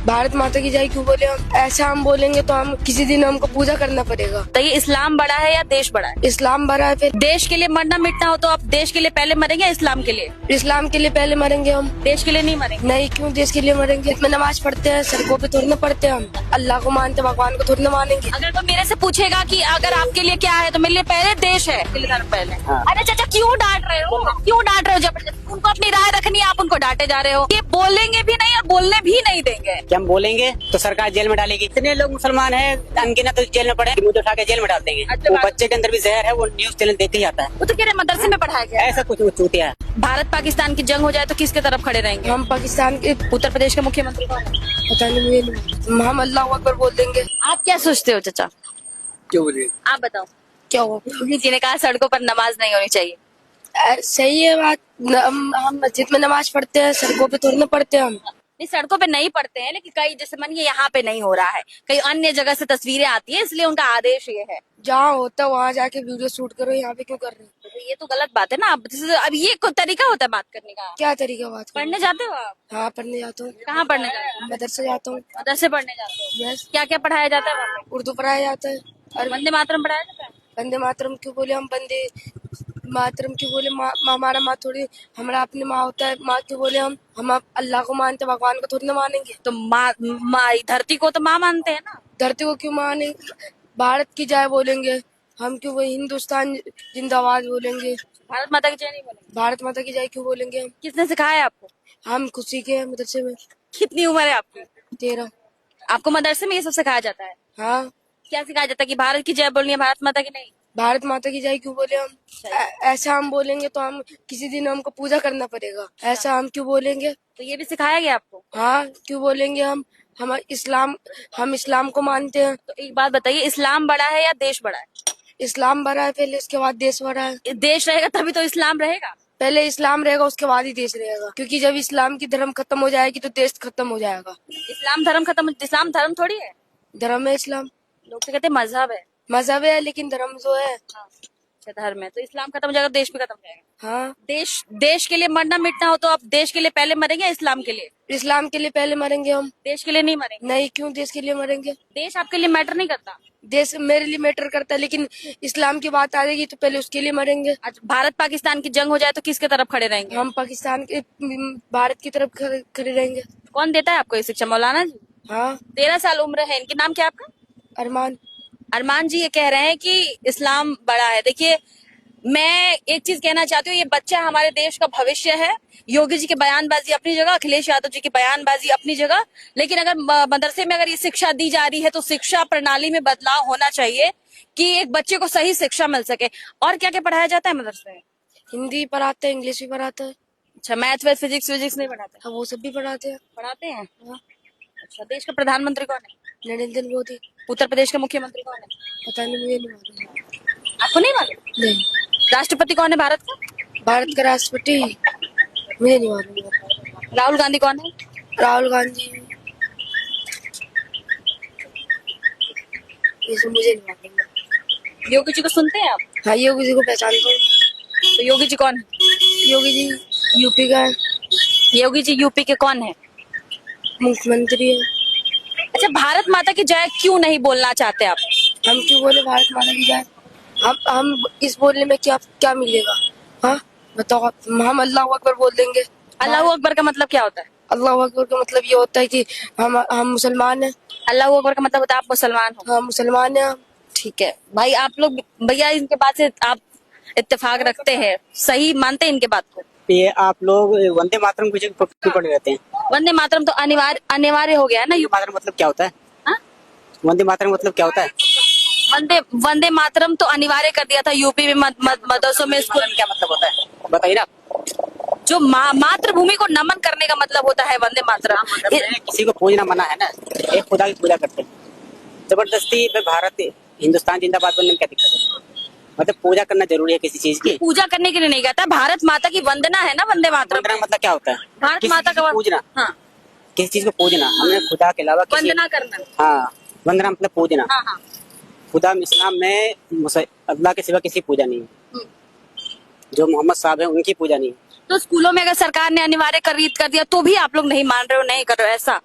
भारत माता की जय क्यों बोले हम? ऐसा हम बोलेंगे तो हम किसी दिन हमको पूजा करना पड़ेगा। तो ये इस्लाम बड़ा है या देश बड़ा है? इस्लाम बड़ा है। फिर देश के लिए मरना मिटना हो तो आप देश के लिए पहले मरेंगे या इस्लाम के लिए? इस्लाम के लिए पहले मरेंगे हम। देश के लिए नहीं मरेंगे? नहीं, क्यों देश के लिए मरेंगे? में नमाज पढ़ते हैं, सड़कों पे थोड़ी ना पढ़ते हैं हम। अल्लाह को मानते, भगवान को थोड़ी ना मानेंगे। अगर तो मेरे से पूछेगा कि अगर आपके लिए क्या है तो मेरे लिए पहले देश है, धर्म पहले। अरे चाचा क्यों डांट रहे हो? क्यों डांट रहे हो? जबरदस्ती उनको अपनी राय रखनी है, आप उनको डांटे जा रहे हो। ये बोलेंगे भी नहीं और बोलने भी नहीं देंगे। क्या हम बोलेंगे तो सरकार जेल में डालेगी। इतने लोग मुसलमान हैं अनगिनत तो जेल में पड़े, मुझे उठा के जेल में डाल देंगे। वो बच्चे के अंदर भी जहर है, वो न्यूज चैनल देते ही आता है। वो तो कह रहे मदरसे में पढ़ाया गया। ऐसा कुछ वो चूतिया है। भारत पाकिस्तान की जंग हो जाए तो किसके तरफ खड़े रहेंगे? हम पाकिस्तान के। उत्तर प्रदेश के मुख्यमंत्री कौन है? पता नहीं, मुझे नहीं। हम अल्लाह अकबर बोल देंगे। आप क्या सोचते हो चाचा? क्यों बोलिए? आप बताओ। क्या हो? मोदी जी ने कहा सड़कों पर नमाज नहीं होनी चाहिए। सही है बात। हम मस्जिद में नमाज पढ़ते हैं, सड़कों पे थोड़ी ना पढ़ते हैं हम। नहीं, सड़कों पे नहीं पढ़ते हैं, लेकिन कई जैसे मानिए यहाँ पे नहीं हो रहा है, कई अन्य जगह से तस्वीरें आती है, इसलिए उनका आदेश ये है। जहाँ होता है वहाँ जाके वीडियो शूट करो, यहाँ पे क्यों कर रहे हो? तो ये तो गलत बात है ना। अब जैसे अब ये कोई तरीका होता है बात करने का? क्या तरीका बात करने? पढ़ने जाते हो आप? हाँ, पढ़ने जाता हूँ। कहाँ पढ़ने जाते हो? मदरसे जाता हूँ। मदरसे पढ़ने जाते हो? यस। क्या क्या पढ़ाया जाता है वहाँ उर्दू पढ़ाया जाता है। पे? और वंदे मातरम पढ़ाया जाता है? वंदे मातरम क्यों बोले हम? वंदे मातरम क्यों बोले? हमारा माँ थोड़ी, हमारा अपनी माँ होता है। माँ क्यों बोले हम अल्लाह को मानते, भगवान को थोड़ी ना मानेंगे। तो माँ धरती को तो माँ मानते हैं ना। धरती को क्यों मानेंगे? भारत की जय बोलेंगे हम। क्यों वो हिंदुस्तान जिंदाबाद बोलेंगे? भारत माता की जय नहीं बोलेंगे? भारत माता की जय क्यों बोलेंगे हम? किसने सिखाया आपको? हम खुद सीखे हैं मदरसे में। कितनी उम्र है आपकी? 13। आपको मदरसे में ये सब सिखाया जाता है? हाँ। क्या सिखाया जाता है कि भारत की जय बोलनी है, भारत माता की नहीं? भारत माता की जय क्यों बोले हम? ऐसा हम बोलेंगे तो हम किसी दिन हमको पूजा करना पड़ेगा। ऐसा हम क्यों बोलेंगे? तो ये भी सिखाया गया आपको? हाँ, क्यों बोलेंगे हम? हम इस्लाम को मानते हैं। तो एक बात बताइए, इस्लाम बड़ा है या देश बड़ा है? इस्लाम बड़ा है पहले, उसके बाद देश बड़ा है। देश रहेगा तभी तो इस्लाम रहेगा। पहले इस्लाम रहेगा, उसके बाद ही देश रहेगा। क्योंकि जब इस्लाम की धर्म खत्म हो जाएगी तो देश खत्म हो जाएगा। इस्लाम धर्म खत्म? इस्लाम धर्म थोड़ी है। धर्म है इस्लाम। लोग तो कहते हैं मजहब है। मजहब है, लेकिन धर्म जो है। अच्छा, धर्म है। तो इस्लाम खत्म हो जाएगा, देश भी खत्म हो जाएगा। हाँ। देश के लिए मरना मिटना हो तो आप देश के लिए पहले मरेंगे या इस्लाम के लिए? इस्लाम के लिए पहले मरेंगे हम। देश के लिए नहीं मरेंगे? नहीं, क्यों देश के लिए मरेंगे? देश आपके लिए मैटर नहीं करता? देश मेरे लिए मैटर करता है, लेकिन इस्लाम की बात आ जाएगी तो पहले उसके लिए मरेंगे। अच्छा, भारत पाकिस्तान की जंग हो जाए तो किसके तरफ खड़े रहेंगे? हम पाकिस्तान के, भारत की तरफ खड़े रहेंगे। कौन देता है आपको ये शिक्षा? मौलाना जी। हाँ। 13 साल उम्र है इनकी। नाम क्या है आपका? अरमान। अरमान जी ये कह रहे हैं कि इस्लाम बड़ा है। देखिए, मैं एक चीज कहना चाहती हूँ, ये बच्चा हमारे देश का भविष्य है। योगी जी की बयानबाजी अपनी जगह, अखिलेश यादव जी की बयानबाजी अपनी जगह, लेकिन अगर मदरसे में अगर ये शिक्षा दी जा रही है तो शिक्षा प्रणाली में बदलाव होना चाहिए कि एक बच्चे को सही शिक्षा मिल सके। और क्या क्या पढ़ाया जाता है मदरसे में? हिंदी पढ़ाते हैं, इंग्लिश भी पढ़ाते हैं। अच्छा, मैथ वैथ फिजिक्स नहीं पढ़ाते? हाँ, वो सब भी पढ़ाते हैं। पढ़ाते हैं। अच्छा, देश का प्रधानमंत्री कौन है? नरेंद्र मोदी। उत्तर प्रदेश का मुख्यमंत्री कौन है? पता नहीं, मुझे नहीं मालूम। आपको नहीं मालूम? नहीं। राष्ट्रपति कौन है भारत का? भारत का राष्ट्रपति मुझे नहीं मालूम। राहुल गांधी कौन है? राहुल गांधी, ये सब मुझे नहीं मालूम। योगी जी को सुनते हैं आप? हाँ, योगी जी को पहचानता हूँ। तो योगी जी कौन है? योगी जी यूपी का है। योगी जी यूपी के कौन है? मुख्यमंत्री है। अच्छा, भारत माता की जय क्यों नहीं बोलना चाहते आप? हम क्यों बोले भारत माता की जय? हम इस बोलने में क्या क्या मिलेगा? हाँ, बताओ। हम अल्लाह अकबर बोल देंगे। अल्लाह अकबर का मतलब क्या होता है? अल्लाह अकबर का मतलब ये होता है कि हम मुसलमान हैं। अल्लाह अकबर का मतलब होता है आप मुसलमान हो? हाँ, मुसलमान हैं। ठीक है भाई, आप लोग भैया इनके बात से आप इत्तेफाक रखते हैं, सही मानते हैं इनके बात को? ये आप लोग वंदे मातरम क्यों पढ़े रहते हैं? वंदे मातरम तो अनिवार्य हो गया है ना। वंदे मातरम मतलब क्या होता है? हाँ? वंदे मातरम मतलब क्या होता है? वंदे मातरम तो अनिवार्य कर दिया था यूपी में मदरसों में, स्कूल। क्या मतलब होता है बताइए ना। जो मातृभूमि को नमन करने का मतलब होता है वंदे मातरम। किसी को पूजना मना है ना, एक खुदा की पूजा करते हैं। जबरदस्ती भारत हिंदुस्तान जिंदाबाद बोलने में क्या दिक्कत है? मतलब पूजा करना जरूरी है किसी चीज की? पूजा करने के लिए नहीं कहता, भारत माता की वंदना है ना वंदे मातरम। वंदना मतलब क्या होता है? भारत माता का पूजना। हाँ, किसी चीज को पूजना, हमने खुदा के अलावा वंदना करना। हाँ, वंदना मतलब पूजना। हाँ हाँ। खुदा इस्लाम में अल्लाह के सिवा किसी पूजा नहीं है। जो मोहम्मद साहब है उनकी पूजा नहीं है। तो स्कूलों में अगर सरकार ने अनिवार्य कर दिया तो भी आप लोग नहीं मान रहे हो, नहीं कर रहे हो ऐसा?